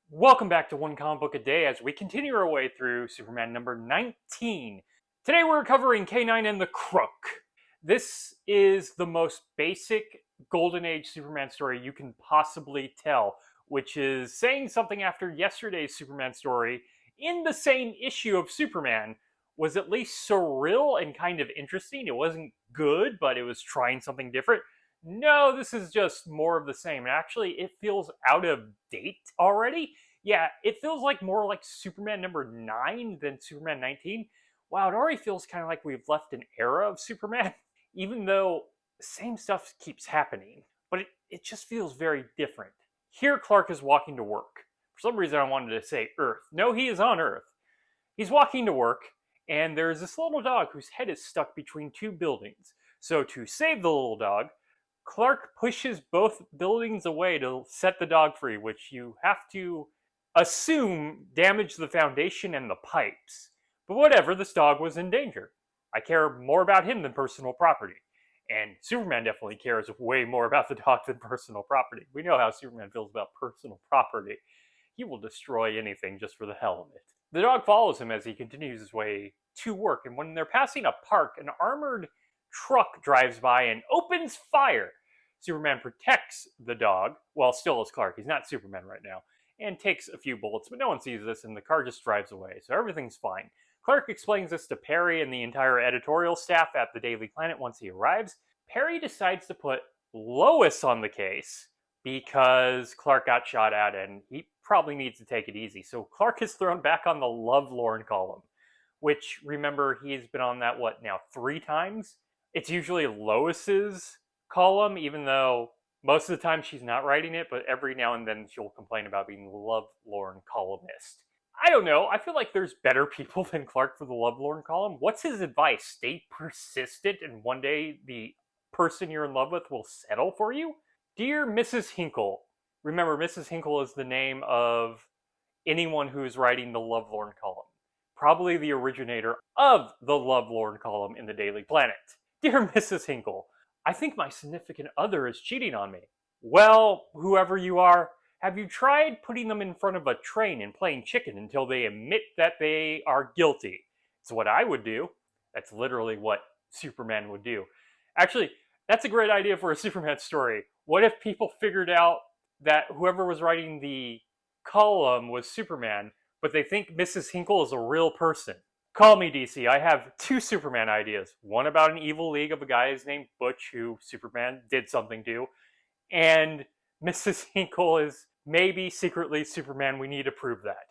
Welcome back to One Comic Book a Day as we continue our way through Superman number 19. Today we're covering Canine and the Crook. This is the most basic Golden Age Superman story you can possibly tell, which is saying something after yesterday's Superman story in the same issue of Superman was at least surreal and kind of interesting. It wasn't good, but it was trying something different. No, this is just more of the same. And actually, it feels out of date already. Yeah, it feels like more like Superman number 9 than Superman 19. Wow, it already feels kind of like we've left an era of Superman, even though the same stuff keeps happening. But it just feels very different. Here, Clark is walking to work. For some reason, I wanted to say Earth. No, he is on Earth. He's walking to work, and there's this little dog whose head is stuck between two buildings. So, to save the little dog, Clark pushes both buildings away to set the dog free, which you have to assume damaged the foundation and the pipes. But whatever, this dog was in danger. I care more about him than personal property. And Superman definitely cares way more about the dog than personal property. We know how Superman feels about personal property. He will destroy anything just for the hell of it. The dog follows him as he continues his way to work, and when they're passing a park, an armored truck drives by and opens fire. Superman protects the dog, well, still as Clark. He's not Superman right now, and takes a few bullets, but no one sees this, and the car just drives away, so everything's fine. Clark explains this to Perry and the entire editorial staff at the Daily Planet once he arrives. Perry decides to put Lois on the case because Clark got shot at and he probably needs to take it easy. So Clark is thrown back on the Lovelorn column, which, remember, he's been on that, 3 times? It's usually Lois's column, even though most of the time she's not writing it, but every now and then she'll complain about being the Lovelorn columnist. I don't know. I feel like there's better people than Clark for the Lovelorn column. What's his advice? Stay persistent, and one day the person you're in love with will settle for you? Dear Mrs. Hinkle. Remember, Mrs. Hinkle is the name of anyone who's writing the Lovelorn column. Probably the originator of the Lovelorn column in the Daily Planet. Dear Mrs. Hinkle, I think my significant other is cheating on me. Well, whoever you are, have you tried putting them in front of a train and playing chicken until they admit that they are guilty? It's what I would do. That's literally what Superman would do. Actually, that's a great idea for a Superman story. What if people figured out that whoever was writing the column was Superman, but they think Mrs. Hinkle is a real person? Call me, DC. I have 2 Superman ideas. One about an evil league of a guy named Butch who Superman did something to, and Mrs. Hinkle is maybe secretly Superman. We need to prove that.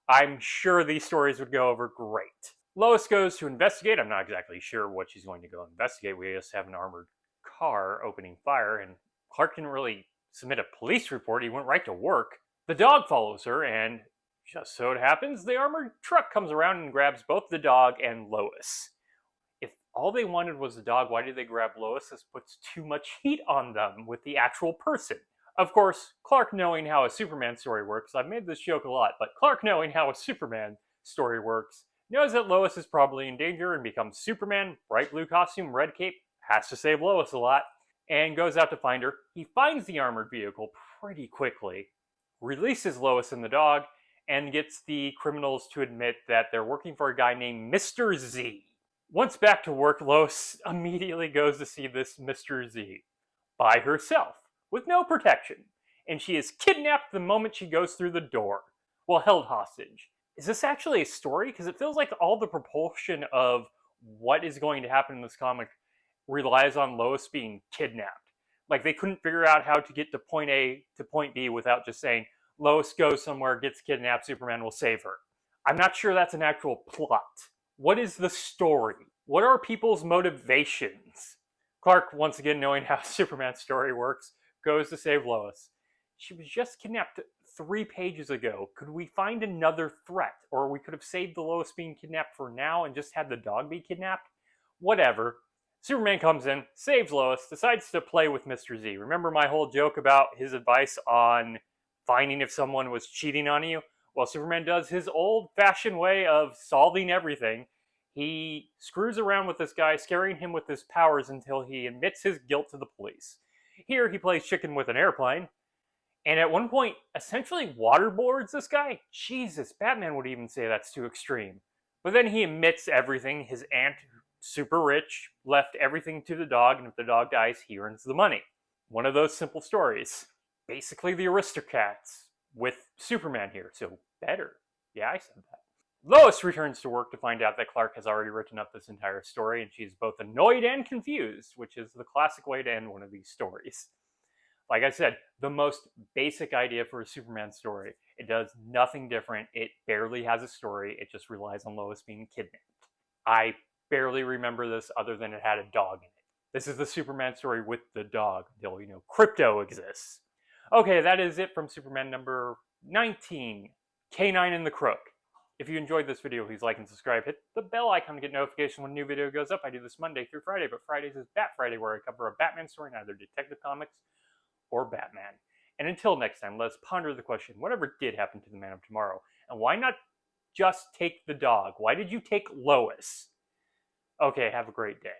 I'm sure these stories would go over great. Lois goes to investigate. I'm not exactly sure what she's going to go investigate. We just have an armored car opening fire, and Clark didn't really submit a police report. He went right to work. The dog follows her, and just so it happens, the armored truck comes around and grabs both the dog and Lois. If all they wanted was the dog, why did they grab Lois? This puts too much heat on them with the actual person. Of course, Clark, knowing how a Superman story works, I've made this joke a lot, but Clark, knowing how a Superman story works, knows that Lois is probably in danger and becomes Superman, bright blue costume, red cape, has to save Lois a lot, and goes out to find her. He finds the armored vehicle pretty quickly, releases Lois and the dog, and gets the criminals to admit that they're working for a guy named Mr. Z. Once back to work, Lois immediately goes to see this Mr. Z by herself, with no protection, and she is kidnapped the moment she goes through the door, while held hostage. Is this actually a story? Because it feels like all the propulsion of what is going to happen in this comic relies on Lois being kidnapped. Like, they couldn't figure out how to get to point A to point B without just saying, Lois goes somewhere, gets kidnapped, Superman will save her. I'm not sure that's an actual plot. What is the story? What are people's motivations? Clark, once again knowing how Superman's story works, goes to save Lois. She was just kidnapped 3 pages ago. Could we find another threat? Or we could have saved the Lois being kidnapped for now and just had the dog be kidnapped? Whatever. Superman comes in, saves Lois, decides to play with Mr. Z. Remember my whole joke about his advice on finding if someone was cheating on you? Well, Superman does his old-fashioned way of solving everything. He screws around with this guy, scaring him with his powers until he admits his guilt to the police. Here, he plays chicken with an airplane, And at one point, essentially waterboards this guy. Jesus, Batman would even say that's too extreme. But then he admits everything. His aunt, super rich, left everything to the dog, and if the dog dies, he earns the money. One of those simple stories. Basically the Aristocats with Superman here, so better. Yeah, I said that. Lois returns to work to find out that Clark has already written up this entire story, and she's both annoyed and confused, which is the classic way to end one of these stories. Like I said, the most basic idea for a Superman story. It does nothing different. It barely has a story. It just relies on Lois being kidnapped. I barely remember this other than it had a dog in it. This is the Superman story with the dog until, Crypto exists. Okay, that is it from Superman number 19, Canine and the Crook. If you enjoyed this video, please like and subscribe. Hit the bell icon to get notification when a new video goes up. I do this Monday through Friday, but Fridays is Bat Friday, where I cover a Batman story in either Detective Comics or Batman. And until next time, let's ponder the question, whatever did happen to the Man of Tomorrow? And why not just take the dog? Why did you take Lois? Okay, have a great day.